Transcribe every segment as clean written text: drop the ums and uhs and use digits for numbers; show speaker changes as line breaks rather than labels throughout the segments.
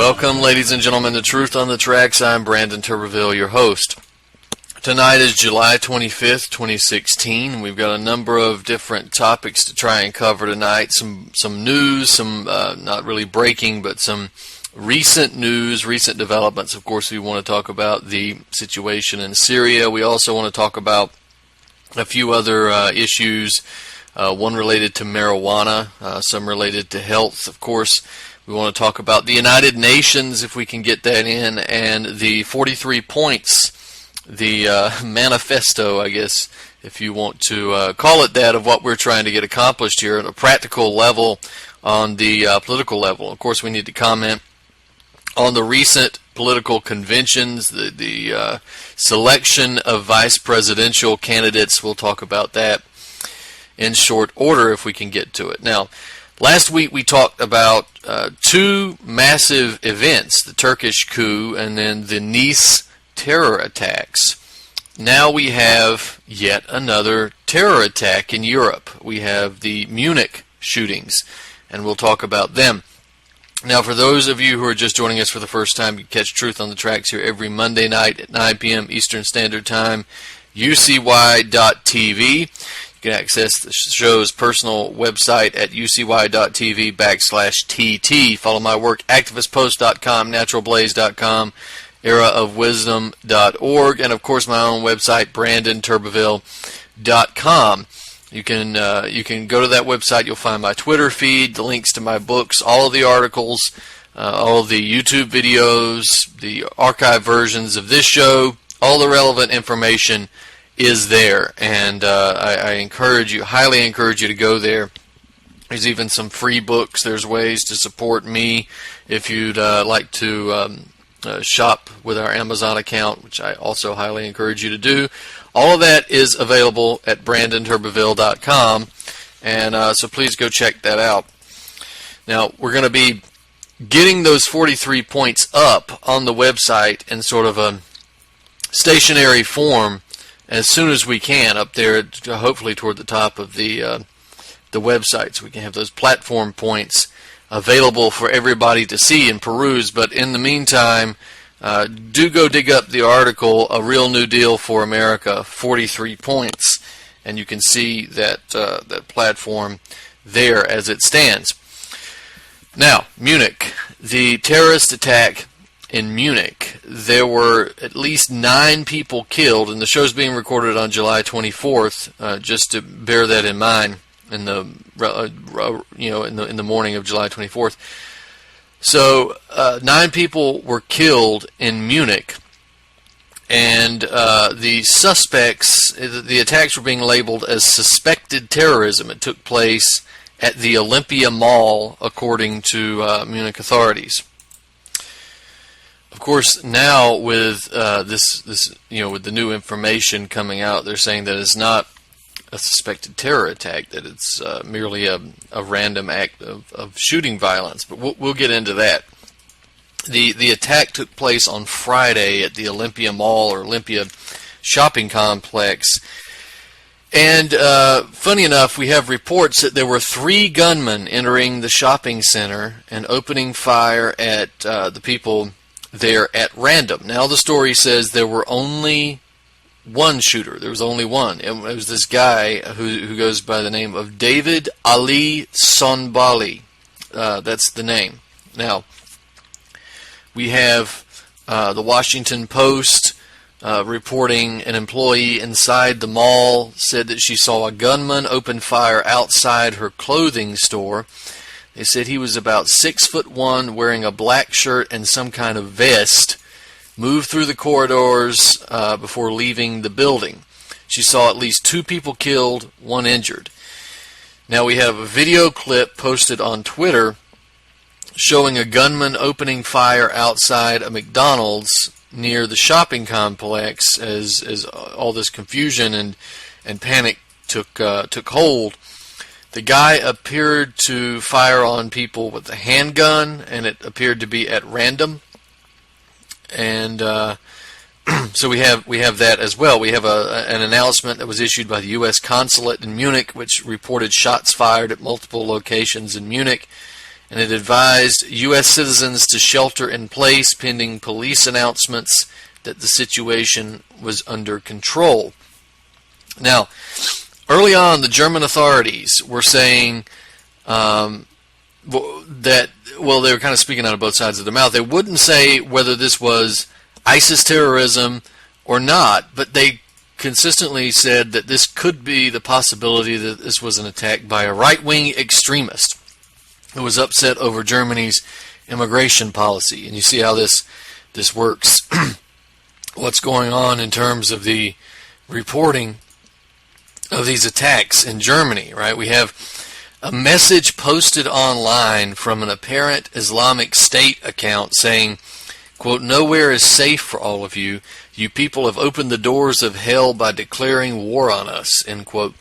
Welcome, ladies and gentlemen, to Truth on the Tracks. I'm Brandon Turbeville, your host. Tonight is July 25th, 2016. We've got a number of different topics to try and cover tonight. Some news, some not really breaking, but some recent news, recent developments. Of course, we want to talk about the situation in Syria. We also want to talk about a few other issues, one related to marijuana, some related to health, of course. We want to talk about the United Nations, if we can get that in, and the 43 points, the manifesto, I guess, if you want to call it that, of what we're trying to get accomplished here at a practical level on the political level. Of course, we need to comment on the recent political conventions, the selection of vice presidential candidates. We'll talk about that in short order if we can get to it. Now, last week we talked about two massive events, the Turkish coup and then the Nice terror attacks. Now we have yet another terror attack in Europe. We have the Munich shootings, and we'll talk about them. Now, for those of you who are just joining us for the first time, you can catch Truth on the Tracks here every Monday night at 9 p.m. Eastern Standard Time, ucy.tv. You can access the show's personal website at ucy.tv/TT. Follow my work, activistpost.com, naturalblaze.com, eraofwisdom.org, and of course my own website, brandonturbeville.com. You can go to that website. You'll find my Twitter feed, the links to my books, all of the articles, all of the YouTube videos, the archive versions of this show, all the relevant information is there, and I encourage you, highly encourage you to go there. There's even some free books. There's ways to support me if you'd like to shop with our Amazon account, which I also highly encourage you to do. All of that is available at brandonturbeville.com, and so please go check that out. Now, we're going to be getting those 43 points up on the website in sort of a stationary form as soon as we can, up there, hopefully toward the top of the website, so we can have those platform points available for everybody to see and peruse. But in the meantime, do go dig up the article, A Real New Deal for America, 43 points, and you can see that that platform there as it stands. Now, Munich, the terrorist attack in Munich. There were at least 9 people killed, and the show's being recorded on July 24th. Just to bear that in mind, in the in the morning of July 24th. So 9 people were killed in Munich, and the suspects, the attacks were being labeled as suspected terrorism. It took place at the Olympia Mall, according to Munich authorities. Of course, now with this with the new information coming out, they're saying that it's not a suspected terror attack, that it's merely a random act of shooting violence. But we'll get into that. The attack took place on Friday at the Olympia Mall, or Olympia shopping complex. And funny enough, we have reports that there were 3 gunmen entering the shopping center and opening fire at the people there at random. Now the story says there were only one shooter. There was only one. It was this guy who goes by the name of David Ali Sonbali. That's the name. Now, we have the Washington Post reporting an employee inside the mall said that she saw a gunman open fire outside her clothing store. They said he was about 6'1", wearing a black shirt and some kind of vest, moved through the corridors before leaving the building. She saw at least 2 people killed, 1 injured. Now we have a video clip posted on Twitter showing a gunman opening fire outside a McDonald's near the shopping complex as all this confusion and panic took hold. The guy appeared to fire on people with a handgun, and it appeared to be at random. And so we have that as well. We have an announcement that was issued by the U.S. consulate in Munich, which reported shots fired at multiple locations in Munich, and it advised U.S. citizens to shelter in place pending police announcements that the situation was under control. Now, early on, the German authorities were saying that, well, they were kind of speaking out of both sides of their mouth. They wouldn't say whether this was ISIS terrorism or not, but they consistently said that this could be the possibility that this was an attack by a right-wing extremist who was upset over Germany's immigration policy. And you see how this works. What's going on in terms of the reporting of these attacks in Germany, right? We have a message posted online from an apparent Islamic State account saying, quote, "Nowhere is safe for all of you. You people have opened the doors of hell by declaring war on us," end quote.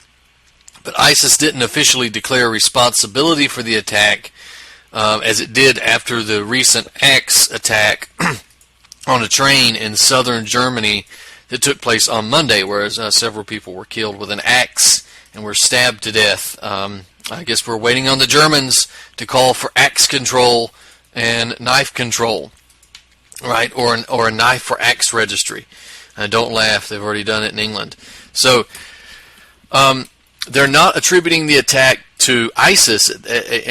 But ISIS didn't officially declare responsibility for the attack, as it did after the recent Axe attack on a train in southern Germany that took place on Monday, where several people were killed with an axe and were stabbed to death. I guess we're waiting on the Germans to call for axe control and knife control, right? Or a knife for axe registry. Don't laugh, they've already done it in England. So they're not attributing the attack to ISIS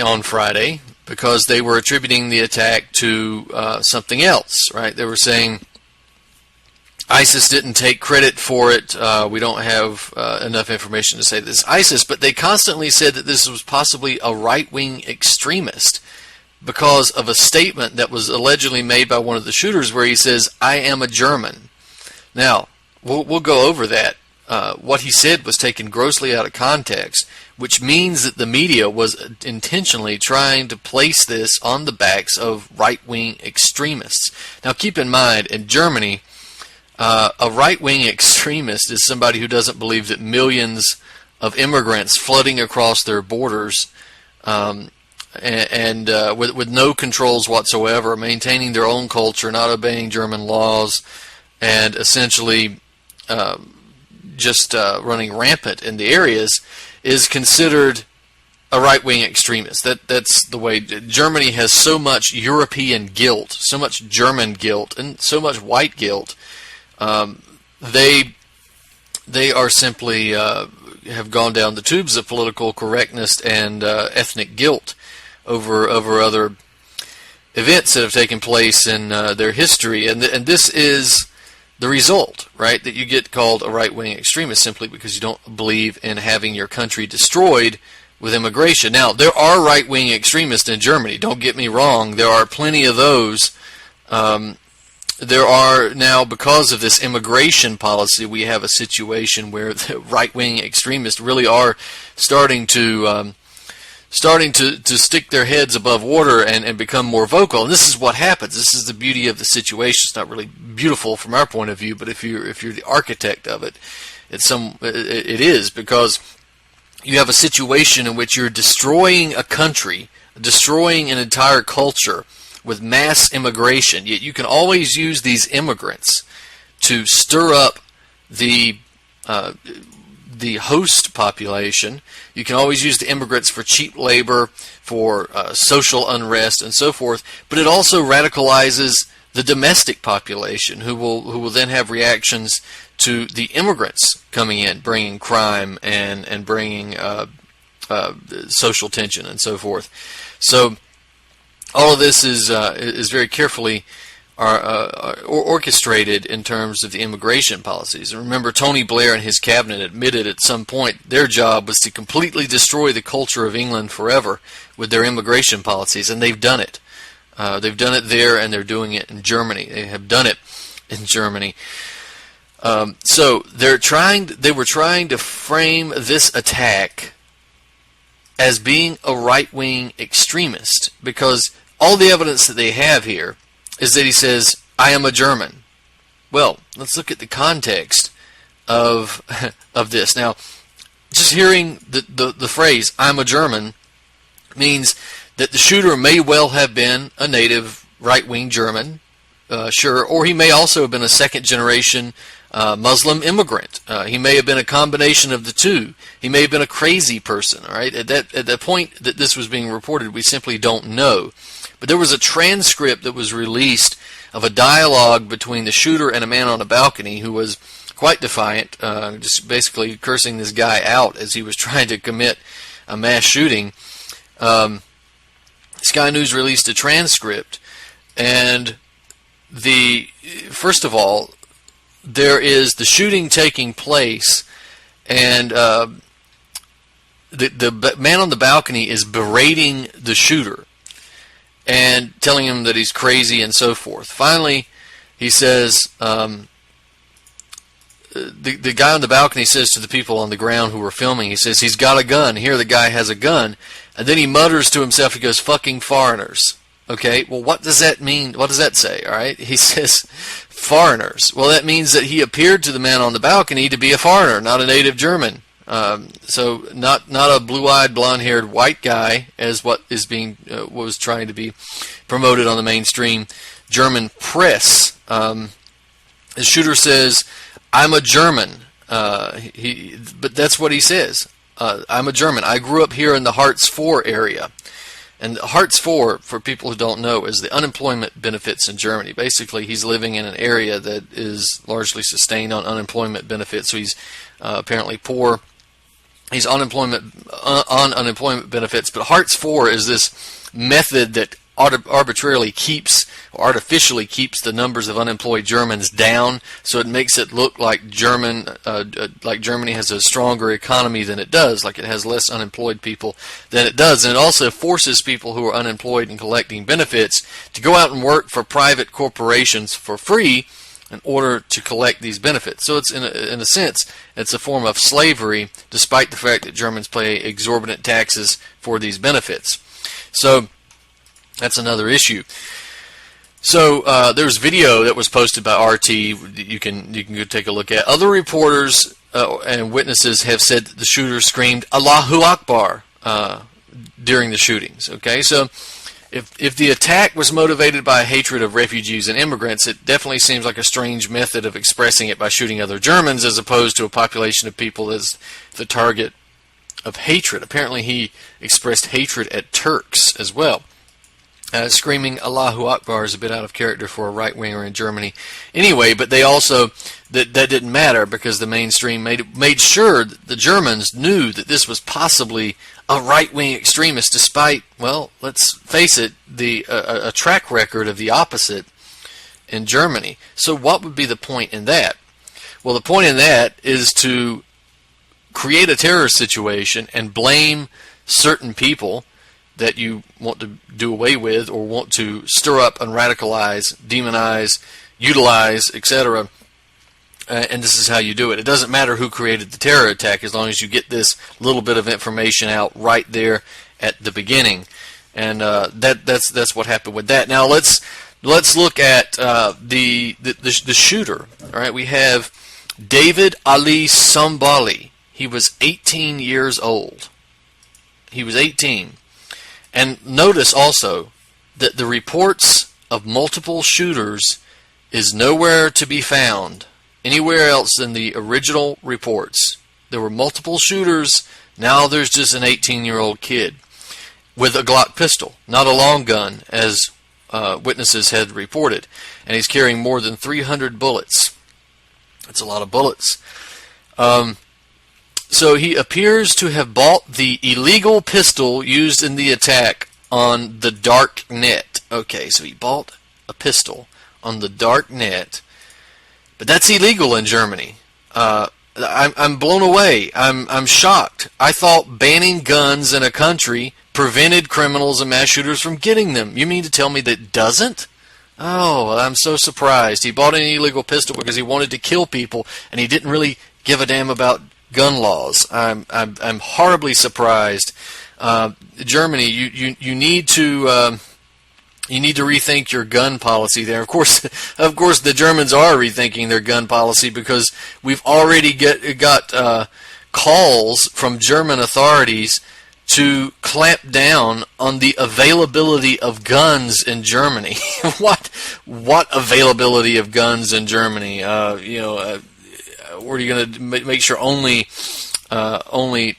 on Friday because they were attributing the attack to something else, right? They were saying ISIS didn't take credit for it. We don't have enough information to say this is ISIS, but they constantly said that this was possibly a right-wing extremist because of a statement that was allegedly made by one of the shooters where he says, "I am a German." Now, we'll go over that. What he said was taken grossly out of context, which means that the media was intentionally trying to place this on the backs of right-wing extremists. Now, keep in mind, in Germany, a right-wing extremist is somebody who doesn't believe that millions of immigrants flooding across their borders with no controls whatsoever, maintaining their own culture, not obeying German laws, and essentially just running rampant in the areas, is considered a right-wing extremist. That's the way. Germany has so much European guilt, so much German guilt, and so much white guilt. They are simply have gone down the tubes of political correctness and ethnic guilt over other events that have taken place in their history, and this is the result, right? That you get called a right-wing extremist simply because you don't believe in having your country destroyed with immigration. Now, there are right-wing extremists in Germany. Don't get me wrong. There are plenty of those. There are now, because of this immigration policy, we have a situation where the right-wing extremists really are starting to stick their heads above water and become more vocal. And this is what happens. This is the beauty of the situation. It's not really beautiful from our point of view, but if you're the architect of it, it is, because you have a situation in which you're destroying a country, destroying an entire culture with mass immigration. Yet you can always use these immigrants to stir up the host population. You can always use the immigrants for cheap labor, for social unrest, and so forth. But it also radicalizes the domestic population, who will then have reactions to the immigrants coming in, bringing crime and bringing social tension and so forth. So all of this is very carefully orchestrated in terms of the immigration policies. And remember, Tony Blair and his cabinet admitted at some point their job was to completely destroy the culture of England forever with their immigration policies, and they've done it. They've done it there, and they're doing it in Germany. They have done it in Germany. So they were trying to frame this attack as being a right-wing extremist, because all the evidence that they have here is that he says, "I am a German." Well, let's look at the context of this. Now, just hearing the phrase "I'm a German" means that the shooter may well have been a native right-wing German, sure, or he may also have been a second-generation Muslim immigrant. He may have been a combination of the two. He may have been a crazy person. All right, at the point that this was being reported, we simply don't know. But there was a transcript that was released of a dialogue between the shooter and a man on a balcony who was quite defiant, just basically cursing this guy out as he was trying to commit a mass shooting. Sky News released a transcript, and first of all, there is the shooting taking place, and the man on the balcony is berating the shooter and telling him that he's crazy and so forth. Finally, he says, the guy on the balcony says to the people on the ground who were filming, he says, he's got a gun. Here, the guy has a gun. And then he mutters to himself, he goes, fucking foreigners. Okay, well, what does that mean? What does that say? All right, he says foreigners. Well, that means that he appeared to the man on the balcony to be a foreigner, not a native German. So not a blue-eyed, blonde-haired white guy, as what was trying to be promoted on the mainstream German press. The shooter says, "I'm a German." But that's what he says. I'm a German. I grew up here in the Hartz IV area. And Hartz IV, for people who don't know, is the unemployment benefits in Germany. Basically, he's living in an area that is largely sustained on unemployment benefits, so he's apparently poor. He's on unemployment benefits, but Hartz IV is this method that arbitrarily keeps or artificially keeps the numbers of unemployed Germans down, so it makes it look like Germany has a stronger economy than it does, like it has less unemployed people than it does, and it also forces people who are unemployed and collecting benefits to go out and work for private corporations for free in order to collect these benefits. So it's in a sense, it's a form of slavery, despite the fact that Germans pay exorbitant taxes for these benefits. So that's another issue. So there's video that was posted by RT. You can go take a look at. Other reporters and witnesses have said that the shooter screamed "Allahu Akbar" during the shootings. Okay, so if the attack was motivated by hatred of refugees and immigrants, it definitely seems like a strange method of expressing it by shooting other Germans, as opposed to a population of people as the target of hatred. Apparently, he expressed hatred at Turks as well. Screaming Allahu Akbar is a bit out of character for a right-winger in Germany anyway, but they also, that didn't matter because the mainstream made sure that the Germans knew that this was possibly a right-wing extremist, despite, well, let's face it, a track record of the opposite in Germany. So what would be the point in that? Well, the point in that is to create a terrorist situation and blame certain people that you want to do away with or want to stir up and radicalize, demonize, utilize, etc. And this is how you do it. It doesn't matter who created the terror attack as long as you get this little bit of information out right there at the beginning. And that's what happened with that. Now let's look at the shooter. All right, we have David Ali Sombali. He was 18 years old. He was 18. And notice also that the reports of multiple shooters is nowhere to be found anywhere else in the original reports. There were multiple shooters. Now there's just an 18-year-old kid with a Glock pistol, not a long gun, as witnesses had reported. And he's carrying more than 300 bullets. That's a lot of bullets. So he appears to have bought the illegal pistol used in the attack on the dark net. Okay, so he bought a pistol on the dark net, but that's illegal in Germany. I'm blown away. I'm shocked. I thought banning guns in a country prevented criminals and mass shooters from getting them. You mean to tell me that it doesn't? Oh, I'm so surprised. He bought an illegal pistol because he wanted to kill people, and he didn't really give a damn about gun laws. I'm horribly surprised. Germany, you need to rethink your gun policy there. Of course, the Germans are rethinking their gun policy because we've already got calls from German authorities to clamp down on the availability of guns in Germany. What availability of guns in Germany? Or are you going to make sure only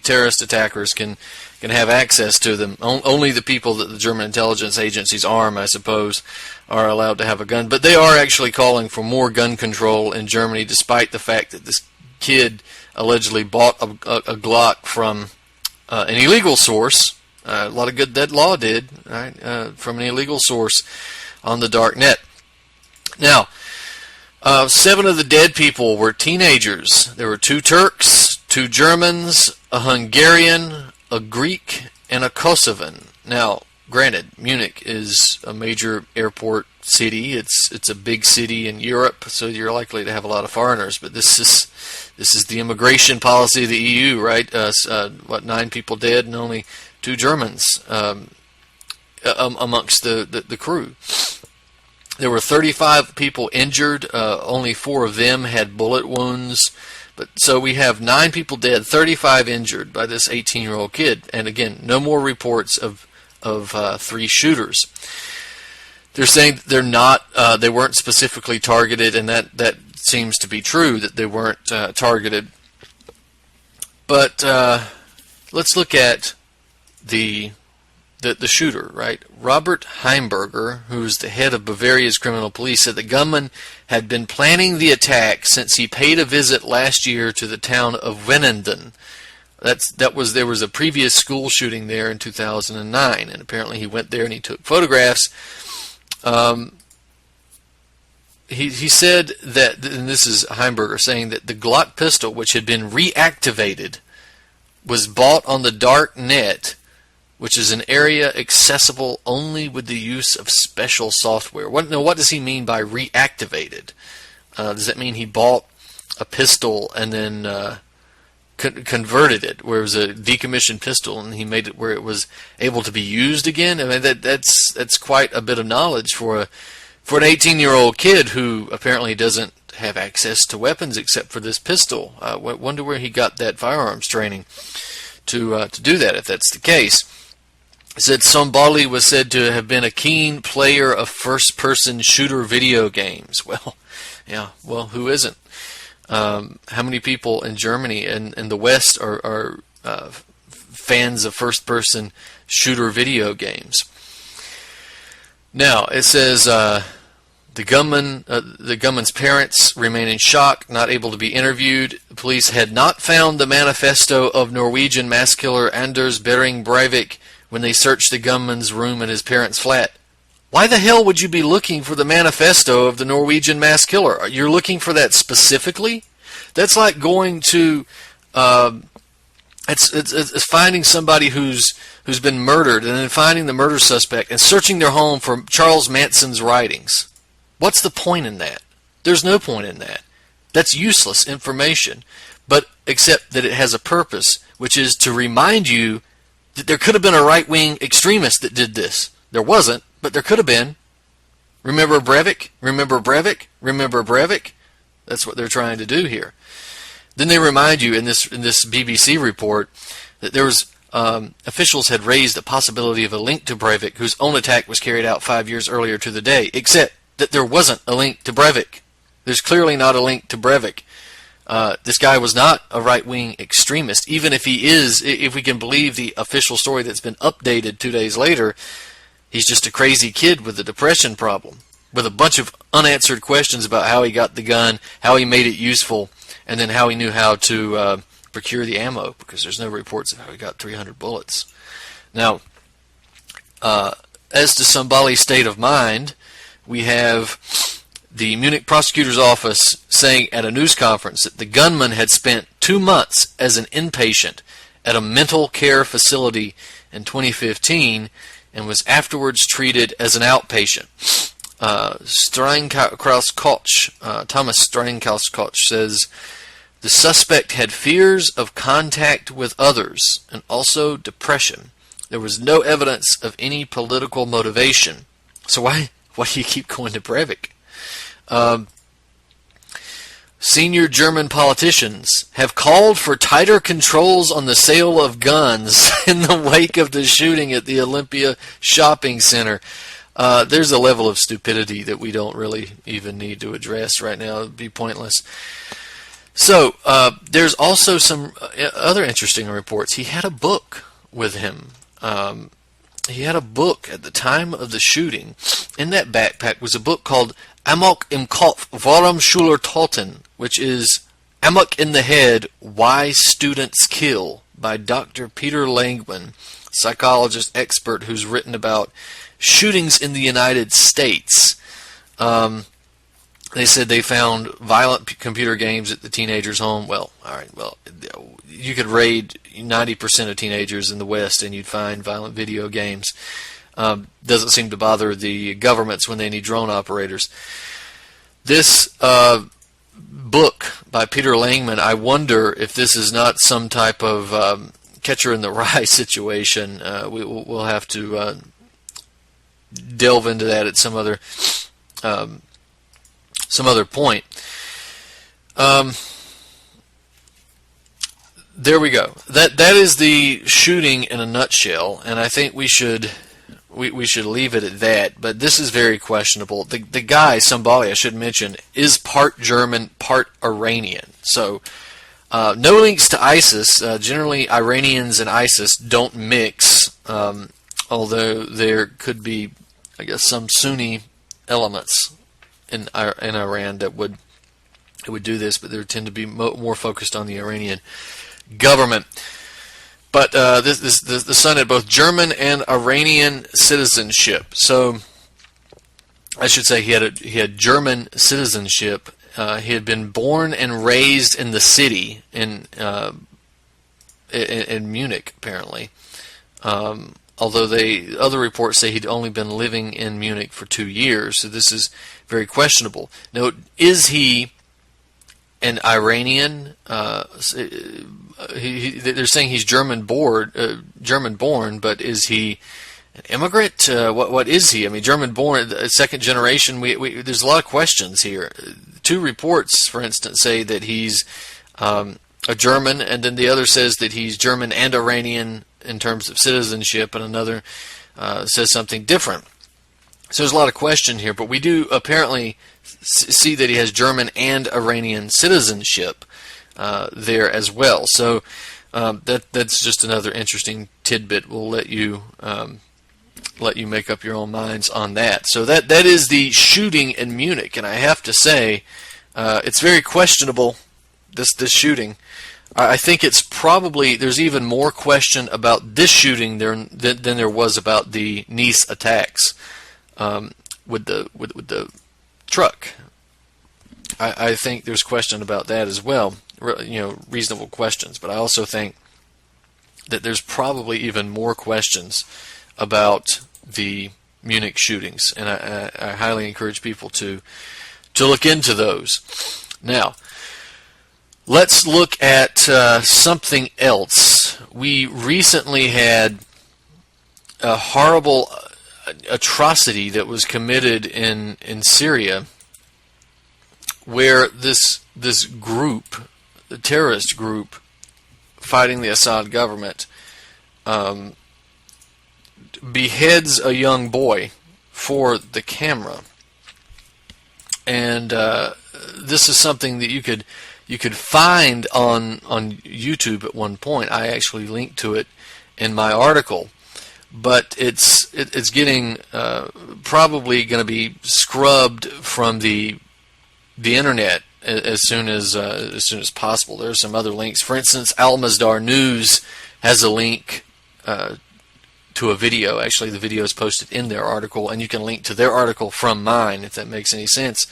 terrorist attackers can have access to them? Only the people that the German intelligence agencies arm, I suppose, are allowed to have a gun. But they are actually calling for more gun control in Germany, despite the fact that this kid allegedly bought a Glock from an illegal source. A lot of good that law did, right? From an illegal source on the dark net. Now, 7 of the dead people were teenagers. There were 2 Turks, 2 Germans, a Hungarian, a Greek, and a Kosovan. Now, granted, Munich is a major airport city. It's a big city in Europe, so you're likely to have a lot of foreigners. But this is the immigration policy of the EU, right? 9 people dead and only 2 Germans amongst the crew. There were 35 people injured. Only 4 of them had bullet wounds. But so we have 9 people dead, 35 injured by this 18-year-old kid. And again, no more reports of 3 shooters. They're saying they weren't specifically targeted, and that seems to be true, that they weren't targeted. But let's look at the shooter, right? Robert Heimberger, who's the head of Bavaria's criminal police, said the gunman had been planning the attack since he paid a visit last year to the town of Wenenden. There was a previous school shooting there in 2009, and apparently he went there and he took photographs. He said that, and this is Heimberger saying that the Glock pistol, which had been reactivated, was bought on the dark net, which is an area accessible only with the use of special software. What does he mean by reactivated? Does that mean he bought a pistol and then converted it, where it was a decommissioned pistol, and he made it where it was able to be used again? I mean, that's quite a bit of knowledge for an 18-year-old kid who apparently doesn't have access to weapons except for this pistol. Wonder where he got that firearms training to do that, if that's the case. It said Sombali was said to have been a keen player of first-person shooter video games. Well, yeah, who isn't? How many people in Germany and in the West are fans of first-person shooter video games? Now, it says the gunman's parents remain in shock, not able to be interviewed. The police had not found the manifesto of Norwegian mass killer Anders Behring Breivik when they searched the gunman's room in his parents' flat. Why the hell would you be looking for the manifesto of the Norwegian mass killer? You're looking for that specifically? That's like going to it's finding somebody who's been murdered and then finding the murder suspect and searching their home for Charles Manson's writings. What's the point in that? There's no point in that. That's useless information, but except that it has a purpose, which is to remind you that there could have been a right-wing extremist that did this. There wasn't, but there could have been. Remember Breivik? Remember Breivik? Remember Breivik? That's what they're trying to do here. Then they remind you in this BBC report that there was officials had raised the possibility of a link to Breivik, whose own attack was carried out 5 years earlier to the day, except that there wasn't a link to Breivik. There's clearly not a link to Breivik. This guy was not a right-wing extremist. Even if he is, if we can believe the official story that's been updated 2 days later, he's just a crazy kid with a depression problem, with a bunch of unanswered questions about how he got the gun, how he made it useful, and then how he knew how to procure the ammo, because there's no reports of how he got 300 bullets. Now, as to Sombali's state of mind, we have the Munich prosecutor's office saying at a news conference that the gunman had spent 2 months as an inpatient at a mental care facility in 2015 and was afterwards treated as an outpatient. Thomas Steinkraus-Koch says the suspect had fears of contact with others and also depression. There was no evidence of any political motivation. So why do you keep going to Breivik? Senior German politicians have called for tighter controls on the sale of guns in the wake of the shooting at the Olympia shopping center. There's a level of stupidity that we don't really even need to address right now. It would be pointless. So there's also some other interesting reports. He had a book with him. He had a book at the time of the shooting. In that backpack was a book called Amok im Kopf, Warum Schüler Töten, which is Amok in the Head, Why Students Kill, by Dr. Peter Langman, psychologist expert who's written about shootings in the United States. They said they found violent computer games at the teenager's home. Well, all right, well, you could raid 90% of teenagers in the West and you'd find violent video games. Doesn't seem to bother the governments when they need drone operators. This book by Peter Langman, I wonder if this is not some type of catcher in the rye situation. We'll have to delve into that at some other point. There we go. That is the shooting in a nutshell, and I think we should leave it at that. But this is very questionable. The guy, somebody I should mention, is part German, part Iranian. So no links to ISIS. Generally, Iranians and ISIS don't mix, although there could be, I guess, some Sunni elements in Iran that would do this, but they tend to be more focused on the Iranian government. But the son had both German and Iranian citizenship. So I should say he had German citizenship. He had been born and raised in the city in Munich, apparently. Although other reports say he'd only been living in Munich for 2 years, so this is very questionable. Now, is he an Iranian? They're saying he's German born, but is he an immigrant? What is he? I mean, German born, second generation. There's a lot of questions here. 2 reports, for instance, say that he's a German, and then the other says that he's German and Iranian in terms of citizenship, and another says something different. So there's a lot of question here, but we do apparently see that he has German and Iranian citizenship there as well. So that's just another interesting tidbit. We'll let you make up your own minds on that. So that is the shooting in Munich, and I have to say it's very questionable, this shooting. I think it's probably, there's even more question about this shooting than there was about the Nice attacks with the truck. I think there's question about that as well. Reasonable questions. But I also think that there's probably even more questions about the Munich shootings, and I highly encourage people to look into those. Now, let's look at something else. We recently had a horrible atrocity that was committed in Syria, where this group, the terrorist group fighting the Assad government, beheads a young boy for the camera. And this is something that you could find on YouTube at one point. I actually linked to it in my article, but it's getting probably going to be scrubbed from the internet as soon as possible. There are some other links. For instance, Al Masdar News has a link to a video. Actually, the video is posted in their article, and you can link to their article from mine, if that makes any sense.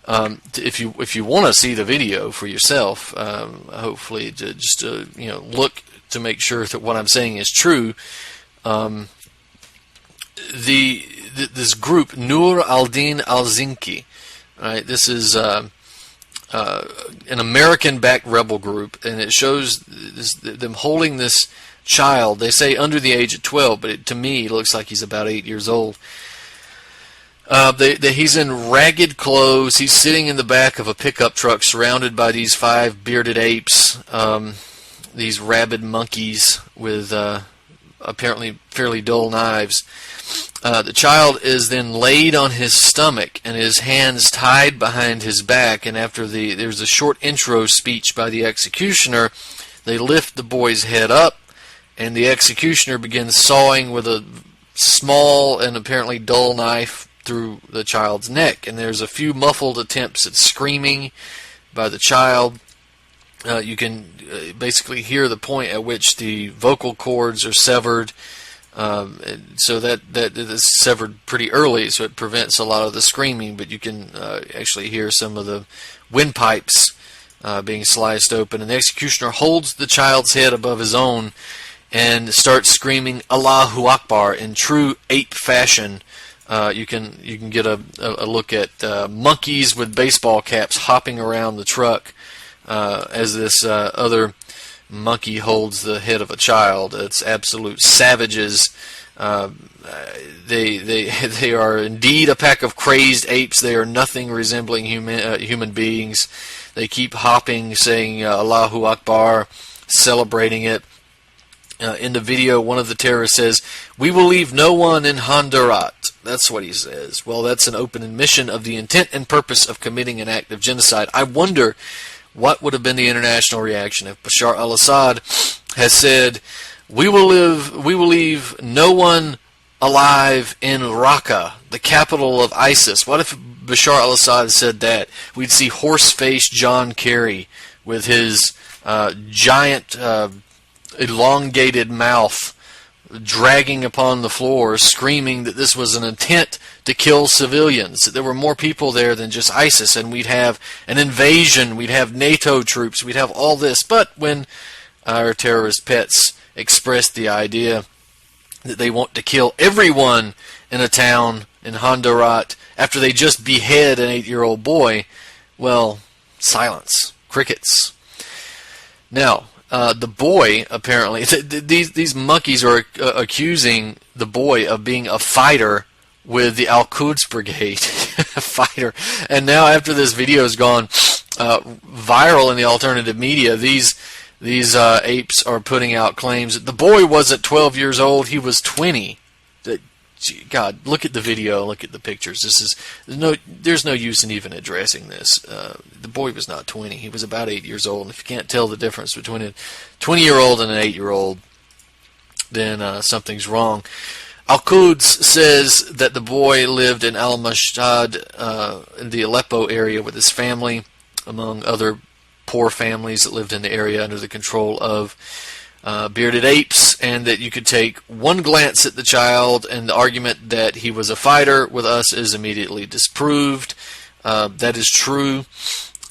If you want to see the video for yourself, hopefully just look to make sure that what I'm saying is true. This group, Nur al-Din al-Zinki, right? This is an American-backed rebel group, and it shows them holding this child. They say under the age of 12, but to me, it looks like he's about 8 years old. He's in ragged clothes. He's sitting in the back of a pickup truck surrounded by these 5 bearded apes, these rabid monkeys with apparently fairly dull knives. The child is then laid on his stomach and his hands tied behind his back, and after there's a short intro speech by the executioner, they lift the boy's head up, and the executioner begins sawing with a small and apparently dull knife through the child's neck, and there's a few muffled attempts at screaming by the child. You can basically hear the point at which the vocal cords are severed, so that is severed pretty early, so it prevents a lot of the screaming, but you can actually hear some of the windpipes being sliced open, and the executioner holds the child's head above his own and starts screaming Allahu Akbar in true ape fashion. You can get a look at monkeys with baseball caps hopping around the truck as this other monkey holds the head of a child. It's absolute savages. They are indeed a pack of crazed apes. They are nothing resembling human beings. They keep hopping, saying Allahu Akbar, celebrating it. In the video, one of the terrorists says, "We will leave no one in Honduras." That's what he says. Well, that's an open admission of the intent and purpose of committing an act of genocide. I wonder what would have been the international reaction if Bashar al-Assad has said, we will leave no one alive in Raqqa, the capital of ISIS. What if Bashar al-Assad said that? We'd see horse-faced John Kerry with his giant elongated mouth dragging upon the floor, screaming that this was an intent to kill civilians, that there were more people there than just ISIS, and we'd have an invasion, we'd have NATO troops, we'd have all this. But when our terrorist pets expressed the idea that they want to kill everyone in a town in Honduras after they just behead an 8-year-old boy, well, silence, crickets. Now, the boy, apparently, these monkeys are accusing the boy of being a fighter with the Al-Quds Brigade, a fighter. And now, after this video has gone viral in the alternative media, these apes are putting out claims that the boy wasn't 12 years old, he was 20. God, look at the video, look at the pictures. There's no use in even addressing this. The boy was not 20. He was about 8 years old. And if you can't tell the difference between a 20-year-old and an 8-year-old, then something's wrong. Al-Quds says that the boy lived in Al-Mashhad, in the Aleppo area, with his family, among other poor families that lived in the area under the control of bearded apes, and that you could take one glance at the child and the argument that he was a fighter with us is immediately disproved. That is true.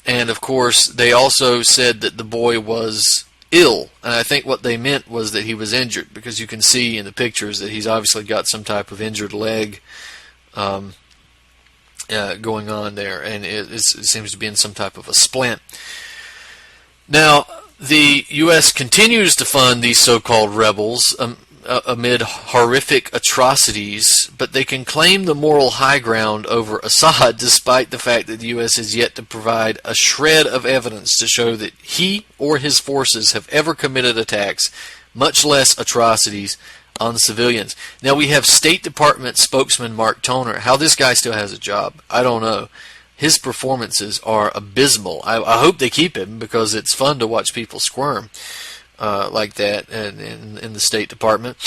And of course, they also said that the boy was ill, and I think what they meant was that he was injured, because you can see in the pictures that he's obviously got some type of injured leg going on there, and it seems to be in some type of a splint. Now, the U.S. continues to fund these so-called rebels amid horrific atrocities, but they can claim the moral high ground over Assad despite the fact that the U.S. has yet to provide a shred of evidence to show that he or his forces have ever committed attacks, much less atrocities, on civilians. Now, we have State Department spokesman Mark Toner. How this guy still has a job, I don't know. His performances are abysmal. I hope they keep him, because it's fun to watch people squirm like that in the State Department.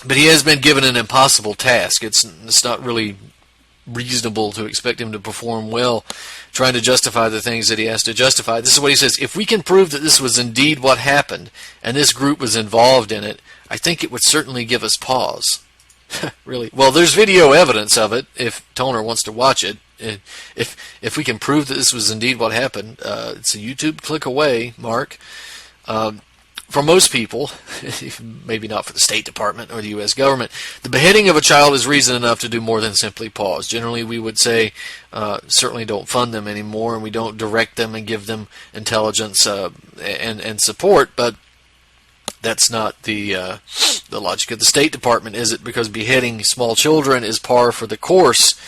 But he has been given an impossible task. It's not really reasonable to expect him to perform well trying to justify the things that he has to justify. This is what he says: if we can prove that this was indeed what happened and this group was involved in it, I think it would certainly give us pause. Really? Well, there's video evidence of it if Toner wants to watch it. If we can prove that this was indeed what happened, it's a YouTube click away, Mark. For most people, maybe not for the State Department or the U.S. government, the beheading of a child is reason enough to do more than simply pause. Generally, we would say, certainly don't fund them anymore, and we don't direct them and give them intelligence and support, but that's not the logic of the State Department, is it? Because beheading small children is par for the course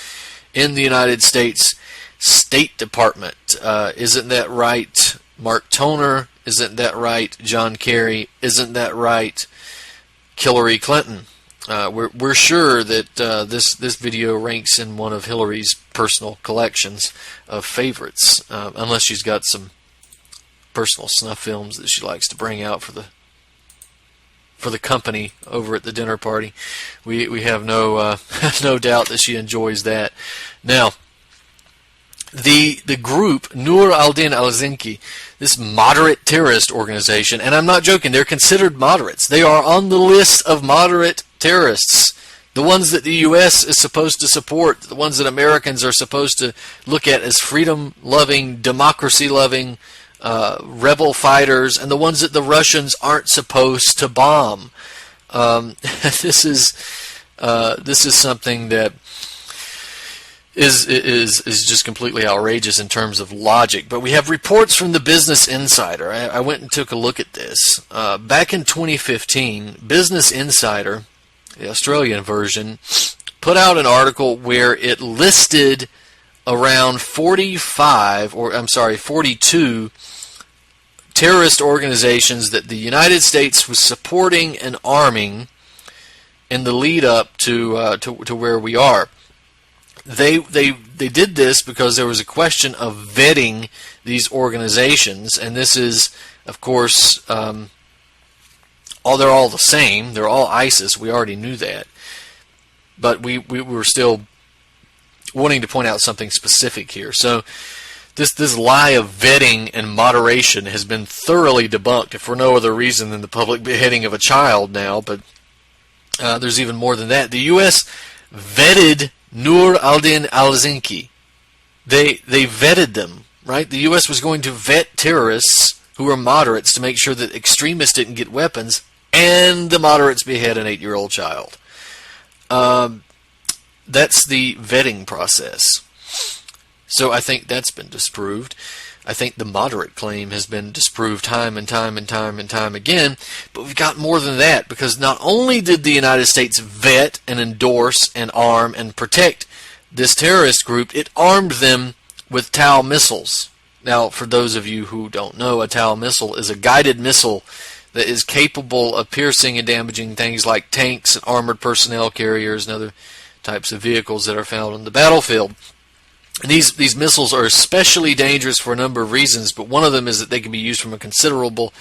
in the United States State Department. Isn't that right, Mark Toner? Isn't that right, John Kerry? Isn't that right, Hillary Clinton? we're sure that this video ranks in one of Hillary's personal collections of favorites, unless she's got some personal snuff films that she likes to bring out for the company over at the dinner party. We have no no doubt that she enjoys that. Now, the group Nur al-Din al-Zinki, this moderate terrorist organization, and I'm not joking, they're considered moderates. They are on the list of moderate terrorists, the ones that the U.S. is supposed to support, the ones that Americans are supposed to look at as freedom-loving, democracy-loving rebel fighters, and the ones that the Russians aren't supposed to bomb. This is something that is just completely outrageous in terms of logic. But we have reports from the Business Insider. I went and took a look at this. Back in 2015, Business Insider, the Australian version, put out an article where it listed around 42 terrorist organizations that the United States was supporting and arming in the lead up to where we are. They did this because there was a question of vetting these organizations, and this is, of course, they're all the same. They're all ISIS. We already knew that, but we were still wanting to point out something specific here. So this lie of vetting and moderation has been thoroughly debunked, if for no other reason than the public beheading of a child now. But there's even more than that. The U.S. vetted Nur al-Din al-Zinki. They vetted them, right? The U.S. was going to vet terrorists who were moderates to make sure that extremists didn't get weapons, and the moderates behead an 8-year-old child. That's the vetting process. So I think that's been disproved. I think the moderate claim has been disproved time and time and time and time again. But we've got more than that, because not only did the United States vet and endorse and arm and protect this terrorist group, it armed them with TOW missiles. Now, for those of you who don't know, a TOW missile is a guided missile that is capable of piercing and damaging things like tanks and armored personnel carriers and other types of vehicles that are found on the battlefield. And these missiles are especially dangerous for a number of reasons, but one of them is that they can be used from a considerable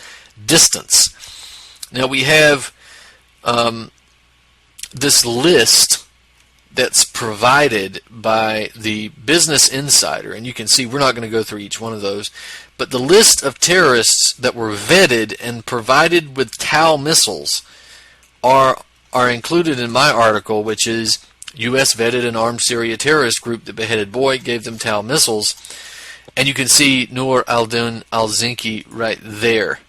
distance. Now we have this list that's provided by the Business Insider, and you can see we're not going to go through each one of those, but the list of terrorists that were vetted and provided with TOW missiles are included in my article, which is U.S. vetted an armed Syria terrorist group that beheaded boy, gave them TOW missiles. And you can see Nur al-Din al-Zinki right there.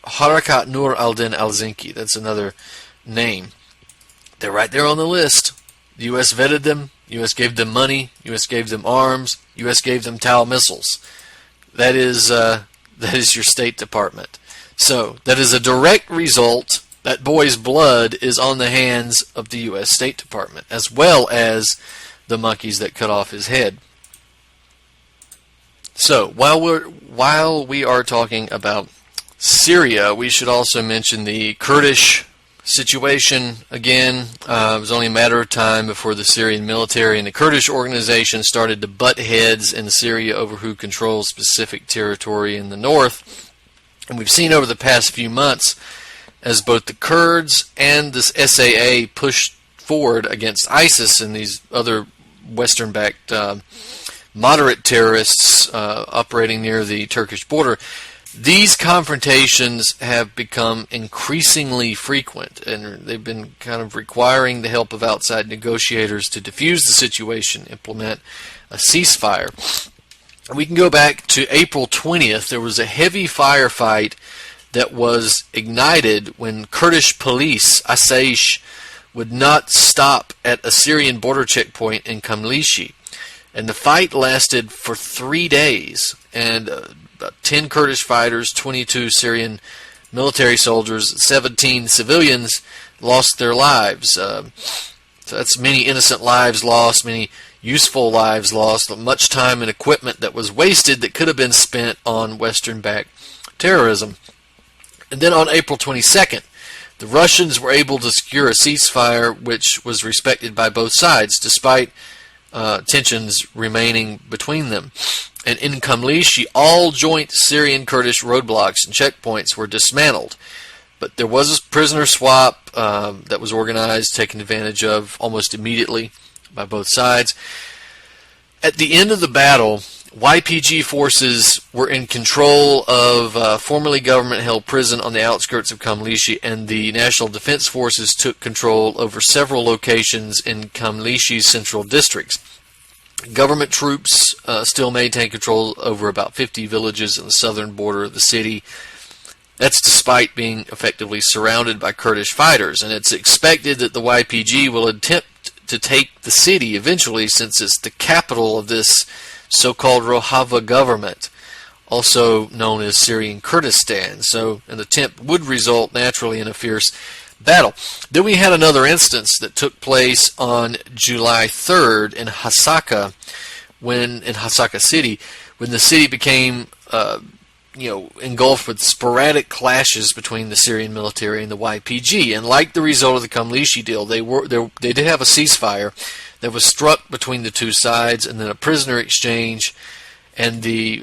Harakat Nur al-Din al-Zinki, that's another name. They're right there on the list. The U.S. vetted them. U.S. gave them money. U.S. gave them arms. U.S. gave them TOW missiles. That is your State Department. So that is a direct result. That boy's blood is on the hands of the U.S. State Department, as well as the monkeys that cut off his head. So while we are talking about Syria, we should also mention the Kurdish situation again. It was only a matter of time before the Syrian military and the Kurdish organization started to butt heads in Syria over who controls specific territory in the north. And we've seen over the past few months as both the Kurds and this SAA pushed forward against ISIS and these other Western-backed moderate terrorists operating near the Turkish border. These confrontations have become increasingly frequent, and they've been kind of requiring the help of outside negotiators to defuse the situation, implement a ceasefire. We can go back to April 20th. There was a heavy firefight that was ignited when Kurdish police, Asayish, would not stop at a Syrian border checkpoint in Kamlishi. And the fight lasted for 3 days, and about 10 Kurdish fighters, 22 Syrian military soldiers, 17 civilians lost their lives. So that's many innocent lives lost, many useful lives lost, much time and equipment that was wasted that could have been spent on Western-backed terrorism. And then on April 22nd, the Russians were able to secure a ceasefire which was respected by both sides, despite tensions remaining between them. And in Kamlishi, all joint Syrian-Kurdish roadblocks and checkpoints were dismantled. But there was a prisoner swap that was organized, taken advantage of almost immediately by both sides. At the end of the battle, YPG forces were in control of a formerly government-held prison on the outskirts of Kamlishi, and the National Defense Forces took control over several locations in Kamlishi's central districts. Government troops still maintain control over about 50 villages on the southern border of the city. That's despite being effectively surrounded by Kurdish fighters, and it's expected that the YPG will attempt to take the city eventually, since it's the capital of this so-called Rojava government, also known as Syrian Kurdistan. So an attempt would result naturally in a fierce battle. Then we had another instance that took place on July 3rd in Hasaka, in Hasaka city, when the city became engulfed with sporadic clashes between the Syrian military and the YPG. And like the result of the Kamlishi deal, they did have a ceasefire that was struck between the two sides, and then a prisoner exchange, and the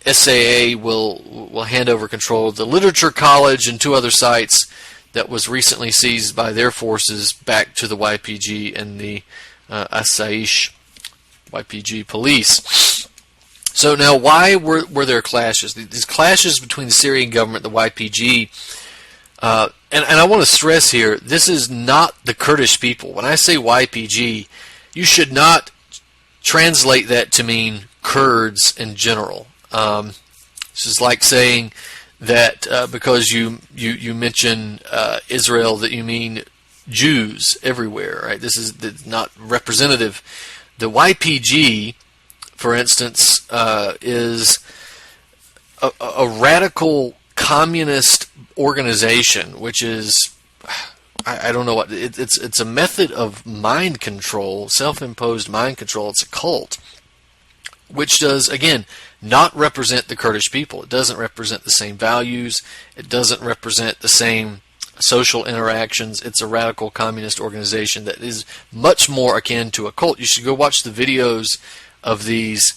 SAA will hand over control of the Literature College and two other sites that was recently seized by their forces back to the YPG and the Asaish YPG police. So now, why were there clashes? These clashes between the Syrian government and the YPG, and I want to stress here, this is not the Kurdish people. When I say YPG, you should not translate that to mean Kurds in general. This is like saying that because you mention Israel, that you mean Jews everywhere, right? This is not representative. The YPG, for instance, is a radical communist organization, which is, I don't know what, it's a method of mind control, self-imposed mind control. It's a cult, which does, again, not represent the Kurdish people. It doesn't represent the same values. It doesn't represent the same social interactions. It's a radical communist organization that is much more akin to a cult. You should go watch the videos of these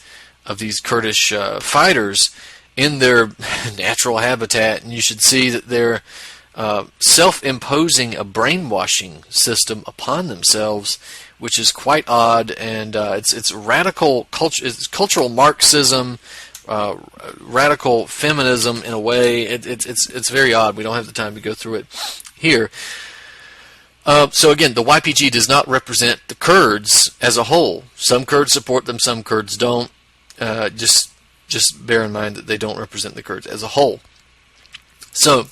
Kurdish fighters in their natural habitat, and you should see that they're self-imposing a brainwashing system upon themselves, which is quite odd. And it's radical culture. It's cultural Marxism, radical feminism in a way. It's very odd. We don't have the time to go through it here. So again, the YPG does not represent the Kurds as a whole. Some Kurds support them, some Kurds don't. Just bear in mind that they don't represent the Kurds as a whole. So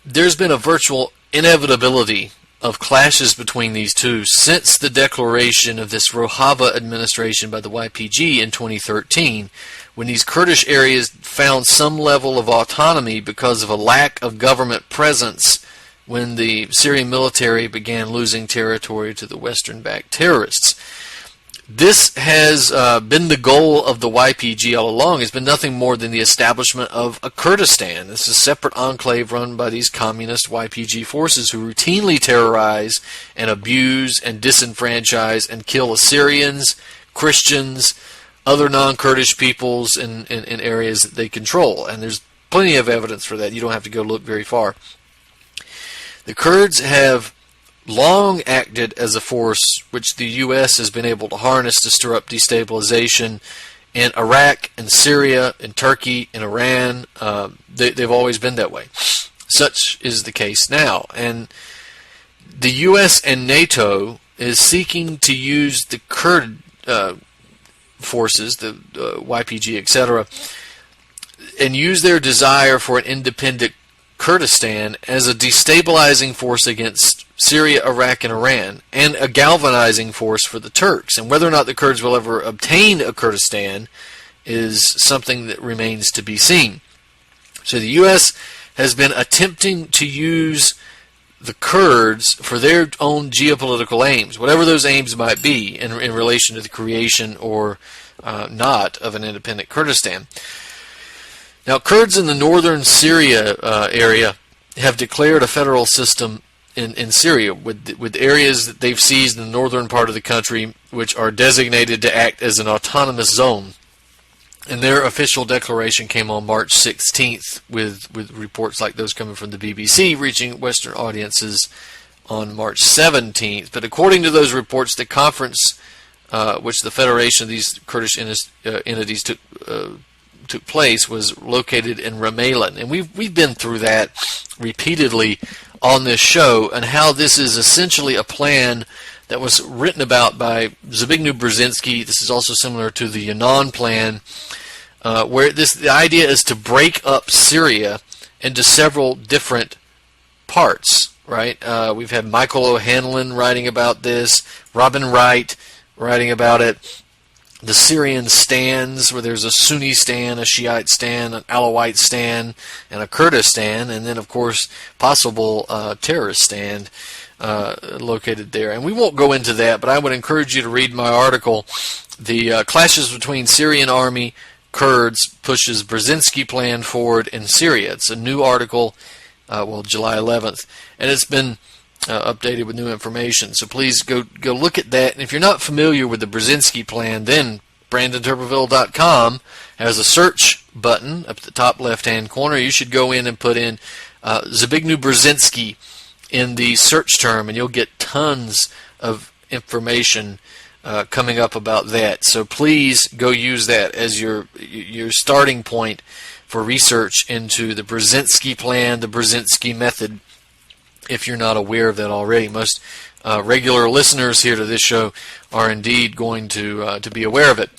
there's been a virtual inevitability of clashes between these two since the declaration of this Rojava administration by the YPG in 2013, when these Kurdish areas found some level of autonomy because of a lack of government presence when the Syrian military began losing territory to the Western-backed terrorists. This has been the goal of the YPG all along. It's been nothing more than the establishment of a Kurdistan. This is a separate enclave run by these communist YPG forces who routinely terrorize and abuse and disenfranchise and kill Assyrians, Christians, other non-Kurdish peoples in areas that they control. And there's plenty of evidence for that. You don't have to go look very far. The Kurds have long acted as a force which the U.S. has been able to harness to stir up destabilization in Iraq, in Syria, in Turkey, in Iran. They've always been that way. Such is the case now. And the U.S. and NATO is seeking to use the Kurd forces, the YPG, etc., and use their desire for an independent Kurdistan as a destabilizing force against Syria, Iraq, and Iran, and a galvanizing force for the Turks. And whether or not the Kurds will ever obtain a Kurdistan is something that remains to be seen. So the U.S. has been attempting to use the Kurds for their own geopolitical aims, whatever those aims might be in relation to the creation or not of an independent Kurdistan. Now, Kurds in the northern Syria area have declared a federal system in Syria with areas that they've seized in the northern part of the country, which are designated to act as an autonomous zone. And their official declaration came on March 16th, with reports like those coming from the BBC reaching Western audiences on March 17th. But according to those reports, the conference, which the federation of these Kurdish entities took place, was located in Ramallah. And we've been through that repeatedly on this show, and how this is essentially a plan that was written about by Zbigniew Brzezinski. This is also similar to the Yannan plan, where the idea is to break up Syria into several different parts, right? We've had Michael O'Hanlon writing about this, Robin Wright writing about it, the Syrian stands, where there's a Sunni stand, a Shiite stand, an Alawite stand, and a Kurdistan, and then, of course, possible terrorist stand located there. And we won't go into that, but I would encourage you to read my article, The Clashes Between Syrian Army, Kurds Pushes Brzezinski Plan Forward in Syria. It's a new article, July 11th, and it's been updated with new information. So please go look at that. And if you're not familiar with the Brzezinski plan, then BrandonTurbeville.com has a search button up at the top left-hand corner. You should go in and put in Zbigniew Brzezinski in the search term, and you'll get tons of information coming up about that. So please go use that as your starting point for research into the Brzezinski plan, the Brzezinski method, if you're not aware of that already. Most regular listeners here to this show are indeed going to be aware of it.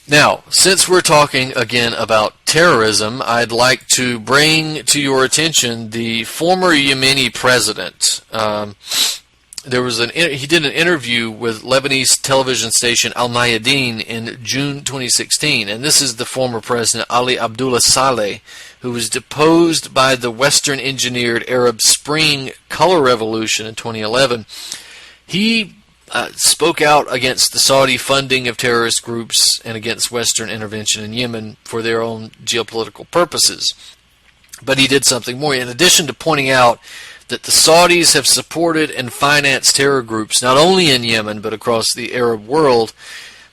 Now, since we're talking again about terrorism, I'd like to bring to your attention the former Yemeni president. He did an interview with Lebanese television station Al Mayadeen in June 2016, and this is the former president Ali Abdullah Saleh, who was deposed by the Western-engineered Arab Spring color revolution in 2011. He spoke out against the Saudi funding of terrorist groups and against Western intervention in Yemen for their own geopolitical purposes. But he did something more. In addition to pointing out that the Saudis have supported and financed terror groups not only in Yemen but across the Arab world,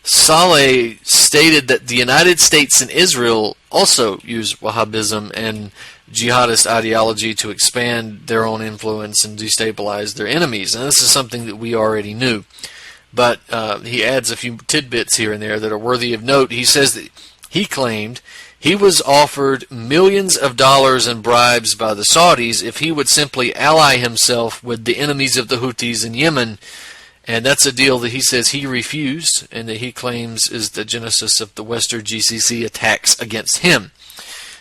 Saleh stated that the United States and Israel also use Wahhabism and jihadist ideology to expand their own influence and destabilize their enemies. And this is something that we already knew. But he adds a few tidbits here and there that are worthy of note. He says that he claimed he was offered millions of dollars in bribes by the Saudis if he would simply ally himself with the enemies of the Houthis in Yemen. And that's a deal that he says he refused, and that he claims is the genesis of the Western GCC attacks against him.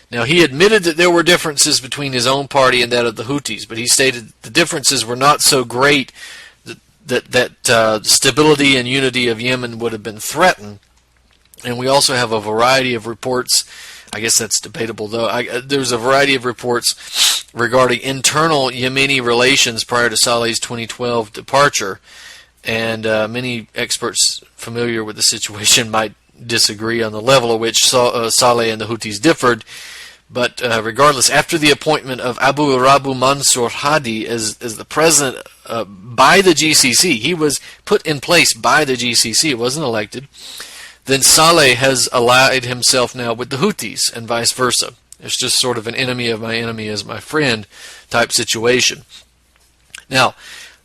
Now, he admitted that there were differences between his own party and that of the Houthis, but he stated the differences were not so great that stability and unity of Yemen would have been threatened. And we also have a variety of reports. I guess that's debatable, though. There's a variety of reports regarding internal Yemeni relations prior to Saleh's 2012 departure. And many experts familiar with the situation might disagree on the level at which Saleh and the Houthis differed. But regardless, after the appointment of Abu Rabu Mansour Hadi as the president by the GCC, he was put in place by the GCC, he wasn't elected, then Saleh has allied himself now with the Houthis and vice versa. It's just sort of an enemy of my enemy is my friend type situation. Now,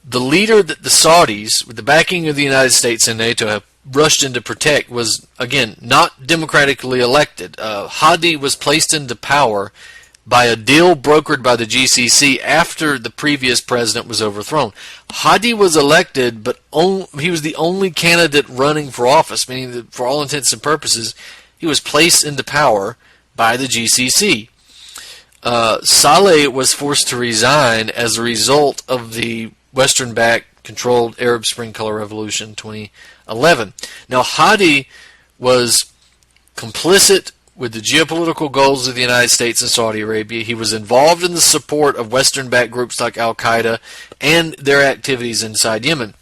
the leader that the Saudis, with the backing of the United States and NATO, have rushed in to protect was, again, not democratically elected. Hadi was placed into power by a deal brokered by the GCC after the previous president was overthrown. Hadi was elected, but he was the only candidate running for office, meaning that for all intents and purposes, he was placed into power by the GCC. Saleh was forced to resign as a result of the Western-backed controlled Arab Spring color revolution 2011. Now, Hadi was complicit with the geopolitical goals of the United States and Saudi Arabia. He was involved in the support of Western-backed groups like Al-Qaeda and their activities inside Yemen.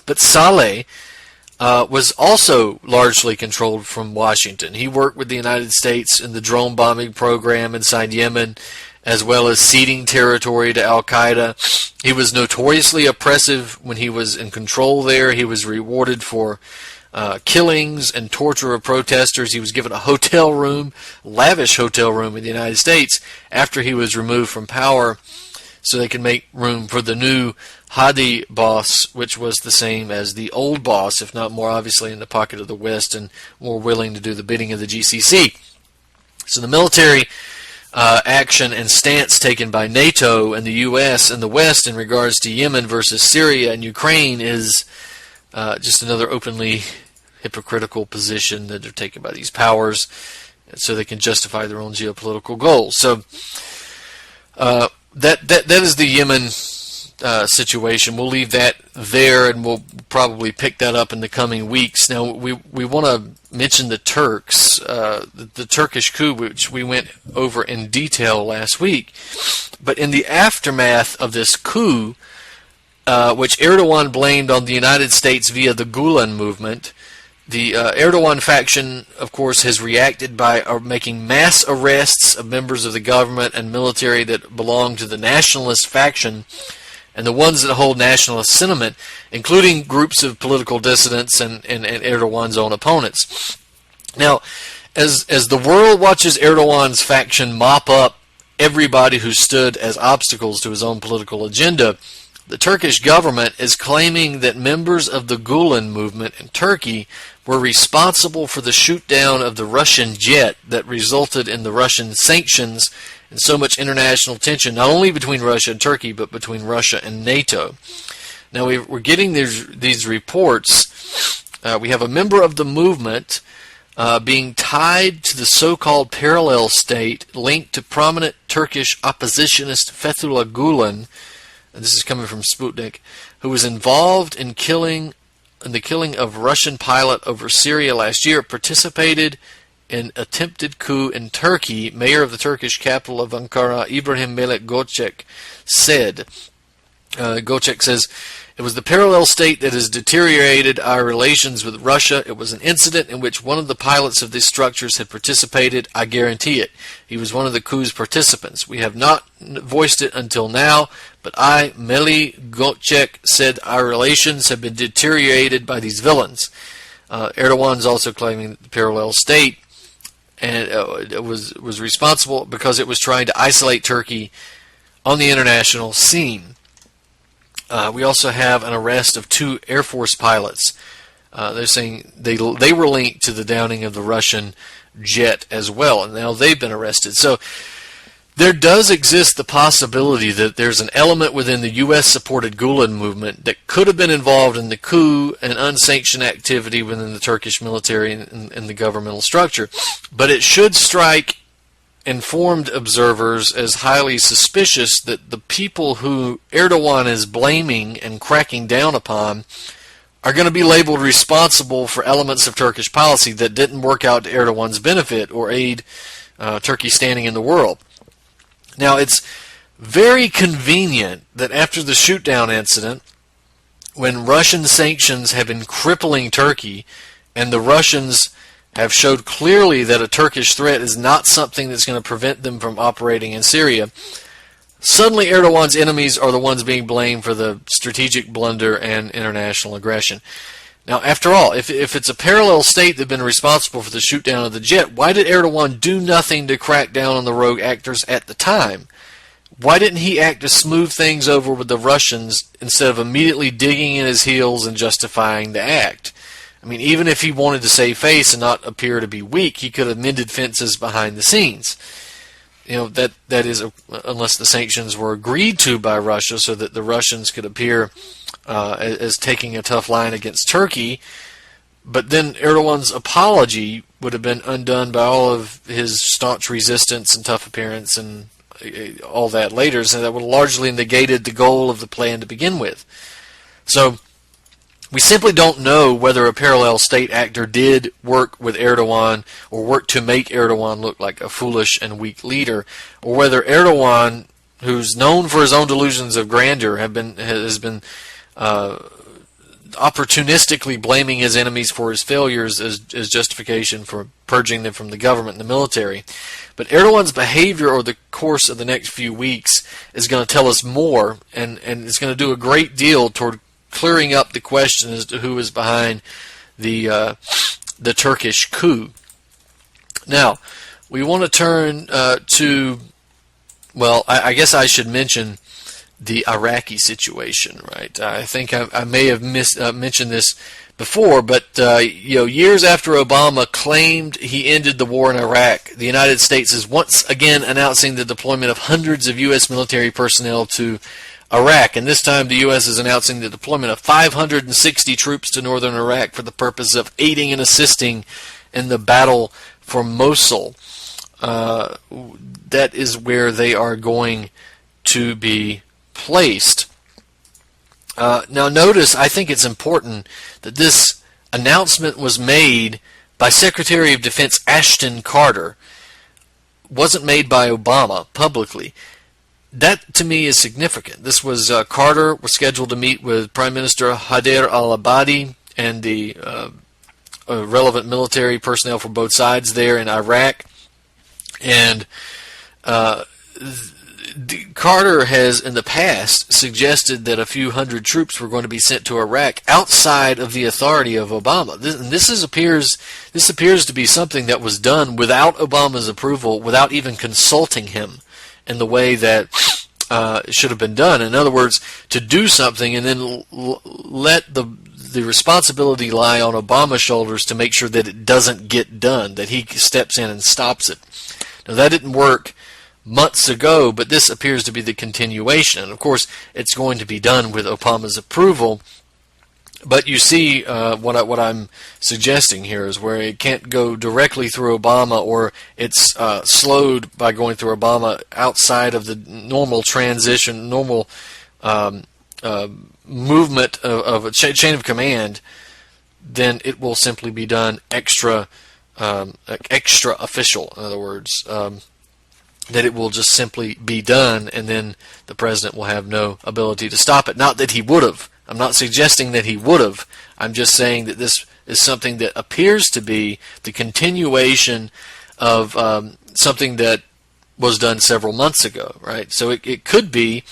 But Saleh was also largely controlled from Washington. He worked with the United States in the drone bombing program inside Yemen, as well as ceding territory to Al-Qaeda. He was notoriously oppressive when he was in control there. He was rewarded for killings and torture of protesters. He was given a hotel room, lavish hotel room in the United States after he was removed from power, so they could make room for the new Hadi boss, which was the same as the old boss, if not more obviously in the pocket of the West and more willing to do the bidding of the GCC. So the military action and stance taken by NATO and the U.S. and the West in regards to Yemen versus Syria and Ukraine is just another openly hypocritical position that they're taken by these powers so they can justify their own geopolitical goals. So that is the Yemen situation. We'll leave that there, and we'll probably pick that up in the coming weeks. Now, we want to mention the Turks, the Turkish coup, which we went over in detail last week. But in the aftermath of this coup, which Erdogan blamed on the United States via the Gulen movement, the Erdogan faction, of course, has reacted by making mass arrests of members of the government and military that belong to the nationalist faction and the ones that hold nationalist sentiment, including groups of political dissidents and Erdogan's own opponents. Now, as the world watches Erdogan's faction mop up everybody who stood as obstacles to his own political agenda, the Turkish government is claiming that members of the Gulen movement in Turkey were responsible for the shoot-down of the Russian jet that resulted in the Russian sanctions and so much international tension, not only between Russia and Turkey, but between Russia and NATO. Now, we're getting these reports. We have a member of the movement being tied to the so-called parallel state linked to prominent Turkish oppositionist Fethullah Gulen, and this is coming from Sputnik, who was involved in the killing of Russian pilot over Syria last year, participated in attempted coup in Turkey. Mayor of the Turkish capital of Ankara, Ibrahim Melek Gökçek, said. Gökçek says, "It was the parallel state that has deteriorated our relations with Russia. It was an incident in which one of the pilots of these structures had participated. I guarantee it. He was one of the coup's participants. We have not voiced it until now, but I, Meli Gökçek, said our relations have been deteriorated by these villains." Erdogan is also claiming that the parallel state was responsible because it was trying to isolate Turkey on the international scene. We also have an arrest of 2 Air Force pilots. They're saying they were linked to the downing of the Russian jet as well, and now they've been arrested. So there does exist the possibility that there's an element within the U.S.-supported Gulen movement that could have been involved in the coup and unsanctioned activity within the Turkish military and the governmental structure. But it should strike informed observers as highly suspicious that the people who Erdogan is blaming and cracking down upon are going to be labeled responsible for elements of Turkish policy that didn't work out to Erdogan's benefit or aid Turkey's standing in the world. Now, it's very convenient that after the shoot-down incident, when Russian sanctions have been crippling Turkey and the Russians have showed clearly that a Turkish threat is not something that's going to prevent them from operating in Syria, suddenly Erdogan's enemies are the ones being blamed for the strategic blunder and international aggression. Now, after all, if it's a parallel state that had been responsible for the shoot-down of the jet, why did Erdogan do nothing to crack down on the rogue actors at the time? Why didn't he act to smooth things over with the Russians instead of immediately digging in his heels and justifying the act? I mean, even if he wanted to save face and not appear to be weak, he could have mended fences behind the scenes. You know, that is, unless the sanctions were agreed to by Russia so that the Russians could appear as taking a tough line against Turkey. But then Erdogan's apology would have been undone by all of his staunch resistance and tough appearance and all that later, so that would have largely negated the goal of the plan to begin with. So we simply don't know whether a parallel state actor did work with Erdogan or work to make Erdogan look like a foolish and weak leader, or whether Erdogan, who's known for his own delusions of grandeur, has been opportunistically blaming his enemies for his failures as justification for purging them from the government and the military. But Erdogan's behavior over the course of the next few weeks is going to tell us more, and it's going to do a great deal toward clearing up the question as to who is behind the Turkish coup. Now, we want to turn to, well, I guess I should mention the Iraqi situation, right? I think I may have mentioned this before, but years after Obama claimed he ended the war in Iraq, the United States is once again announcing the deployment of hundreds of U.S. military personnel to Iraq, and this time the U.S. is announcing the deployment of 560 troops to northern Iraq for the purpose of aiding and assisting in the battle for Mosul. That is where they are going to be placed. Now notice, I think it's important that this announcement was made by Secretary of Defense Ashton Carter. Wasn't made by Obama publicly. That to me is significant. This was Carter was scheduled to meet with Prime Minister Haider al-Abadi and the relevant military personnel from both sides there in Iraq. And Carter has in the past suggested that a few hundred troops were going to be sent to Iraq outside of the authority of Obama. This appears to be something that was done without Obama's approval, without even consulting him in the way that it should have been done. In other words, to do something and then let the responsibility lie on Obama's shoulders to make sure that it doesn't get done, that he steps in and stops it. Now, that didn't work months ago, but this appears to be the continuation. And of course, it's going to be done with Obama's approval. But you see, what I'm suggesting here is where it can't go directly through Obama, or it's slowed by going through Obama outside of the normal transition, normal movement of a chain of command. Then it will simply be done extra official. In other words, that it will just simply be done, and then the president will have no ability to stop it. Not that he would have. I'm not suggesting that he would have. I'm just saying that this is something that appears to be the continuation of something that was done several months ago, right? So it could be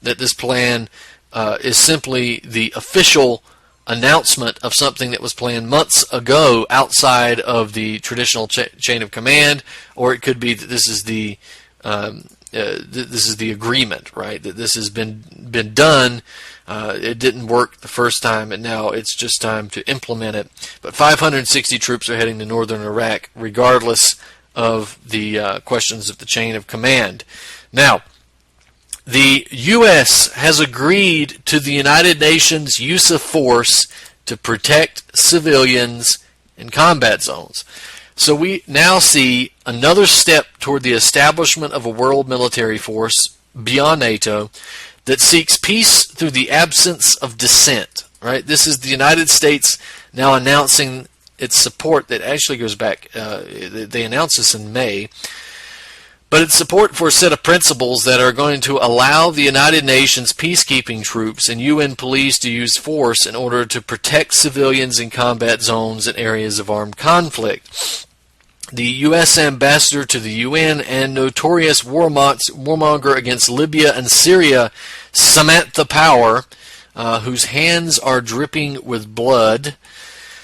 that this plan is simply the official announcement of something that was planned months ago outside of the traditional chain of command, or it could be that this is the agreement, right? That this has been done. It didn't work the first time, and now it's just time to implement it. But 560 troops are heading to northern Iraq, regardless of the questions of the chain of command. Now, the U.S. has agreed to the United Nations use of force to protect civilians in combat zones. So we now see another step toward the establishment of a world military force beyond NATO that seeks peace through the absence of dissent. Right? This is the United States now announcing its support that actually goes back, they announced this in May, but it's support for a set of principles that are going to allow the United Nations peacekeeping troops and UN police to use force in order to protect civilians in combat zones and areas of armed conflict. The U.S. ambassador to the UN and notorious warmonger against Libya and Syria, Samantha Power, whose hands are dripping with blood,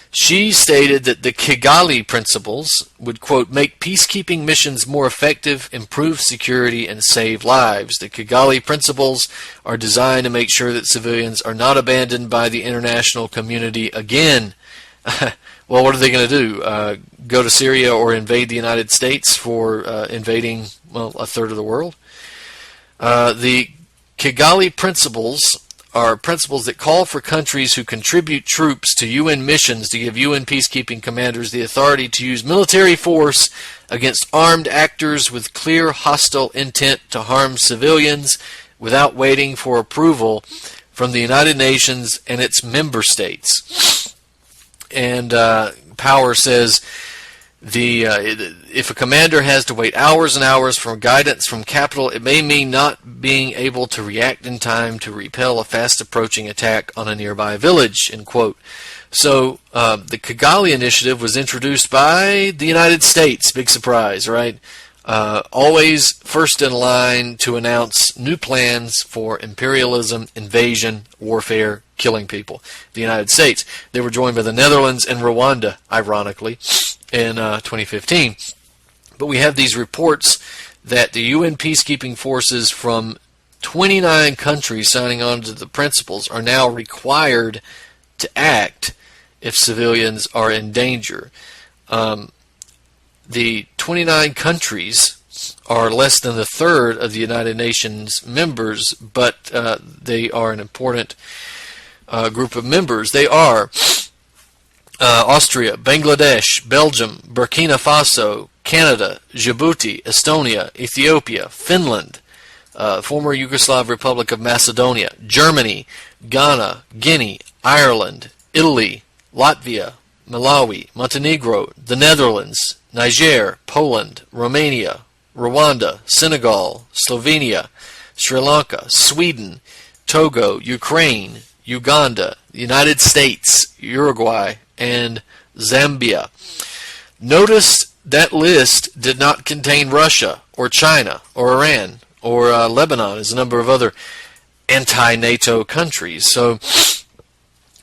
she stated that the Kigali principles would, quote, make peacekeeping missions more effective, improve security, and save lives. The Kigali principles are designed to make sure that civilians are not abandoned by the international community again. Well, what are they going to do? Go to Syria or invade the United States for invading, well, a third of the world? The Kigali principles are principles that call for countries who contribute troops to UN missions to give UN peacekeeping commanders the authority to use military force against armed actors with clear hostile intent to harm civilians without waiting for approval from the United Nations and its member states. And Power says If a commander has to wait hours and hours for guidance from capital, it may mean not being able to react in time to repel a fast-approaching attack on a nearby village, end quote. So the Kigali Initiative was introduced by the United States. Big surprise, right? Always first in line to announce new plans for imperialism, invasion, warfare, killing people. The United States. They were joined by the Netherlands and Rwanda, ironically, in 2015. But we have these reports that the UN peacekeeping forces from 29 countries signing on to the principles are now required to act if civilians are in danger. The 29 countries are less than a third of the United Nations members, but they are an important group of members. They are Austria, Bangladesh, Belgium, Burkina Faso, Canada, Djibouti, Estonia, Ethiopia, Finland, former Yugoslav Republic of Macedonia, Germany, Ghana, Guinea, Ireland, Italy, Latvia, Malawi, Montenegro, the Netherlands, Niger, Poland, Romania, Rwanda, Senegal, Slovenia, Sri Lanka, Sweden, Togo, Ukraine, Uganda, the United States, Uruguay, and Zambia. Notice that list did not contain Russia or China or Iran or Lebanon, as a number of other anti-NATO countries. So